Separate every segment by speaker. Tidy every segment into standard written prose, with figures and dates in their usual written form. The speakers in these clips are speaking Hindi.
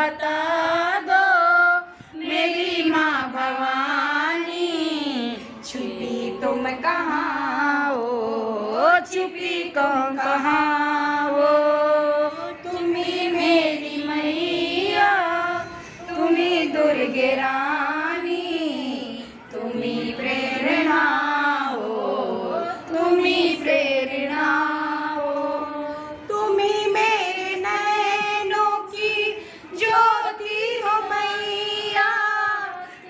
Speaker 1: बता दो मेरी माँ भवानी, छुपी तुम कहाँ हो, छुपी तुम कहाँ हो। तुम्ही मेरी मैया, तुम्ही दुर्गे रानी, तुम्ही प्रेरणा हो, तुम्ही प्रेरणा हो। तुम्ही मेरे नैनों की ज्योति हो मैया,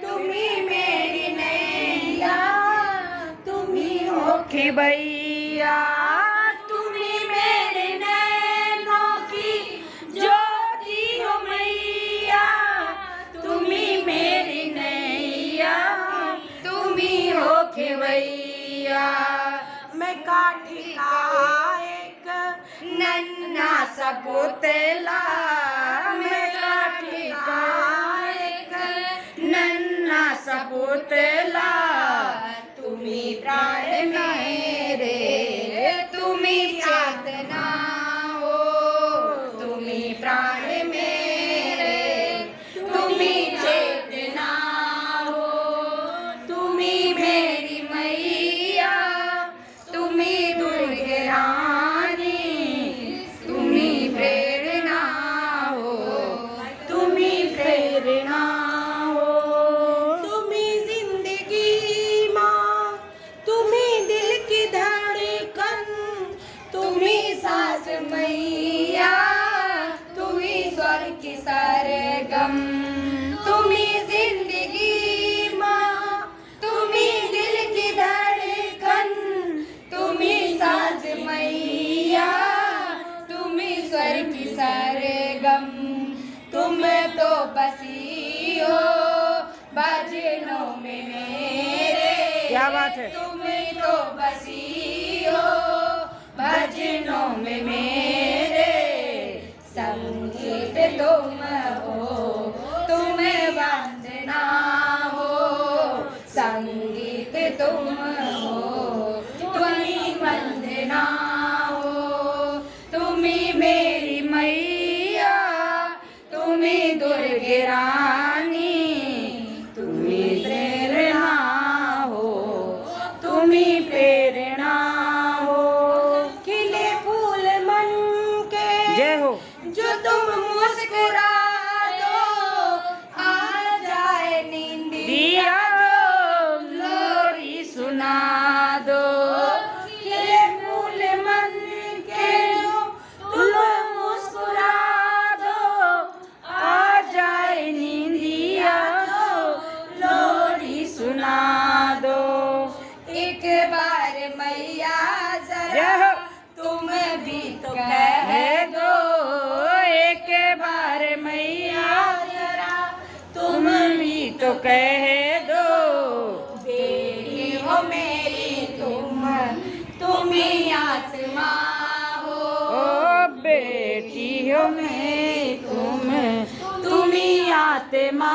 Speaker 1: तुम्ही मेरी नैया, तुम्ही हो खिबैया। तुम्ही मेरे नैनों की ज्योति हो मैया, तुम्ही मेरी नैया, तुम्ही हो खिबैया। मैं काठी का एक नन्ना सा पुतला, मैं काठी का एक नन्ना सा पुतला, तुम्ही प्राण मेरे, तुम्ही चेतना हो, तुम्ही प्राण मेरे, तुम्ही चेतना हो। तुम्ही मेरी मैया, तुम्ही दुर्गे रानी, तुम्ही प्रेरणा हो, तुम्ही प्रेरणा हो। तुम्ही जिंदगी माँ, तुम्ही दिल की धड़कन, तुम्ही सास मैया, तुम्ही स्वर की सरगम। तुम्ही जिंदगी माँ, तुम्ही दिल की धड़कन, तुम्ही सास मैया, तुम्ही स्वर की सरगम। तुम तो बसी हो भजनों में मेरे,
Speaker 2: क्या बात है।
Speaker 1: तुम तो बसी हो भजनों में मेरे, संगीत तुम हो, तुम्हें वंदना हो, संगीत तुम हो, तुम्हें वंदना हो। तुम्ही मेरी मैया, तुम्ही दुर्गे रानी, तुम्ही प्रेरणा हो, तुम्ही प्रेरणा हो। खिले फूल मन के
Speaker 2: जय हो।
Speaker 1: जो तुम मुस्कुरा दो, आ जाए नींद
Speaker 2: दिया
Speaker 1: दो, लोरी सुना दो। खिले फूल मन के जो तुम मुस्कुरा दो, आ जाए नींदिया दो, लोरी सुना दो। एक बार मैया
Speaker 2: जय
Speaker 1: जरा
Speaker 2: हो।
Speaker 1: तुम भी तो कह दो, एक बार मैया जरा तुम भी
Speaker 2: तो कह दो,
Speaker 1: बेटी हो मेरी तुम, तुम्ही आत्मा हो,
Speaker 2: ओ बेटी हो मेरी तुम,
Speaker 1: तुम्ही आत्मा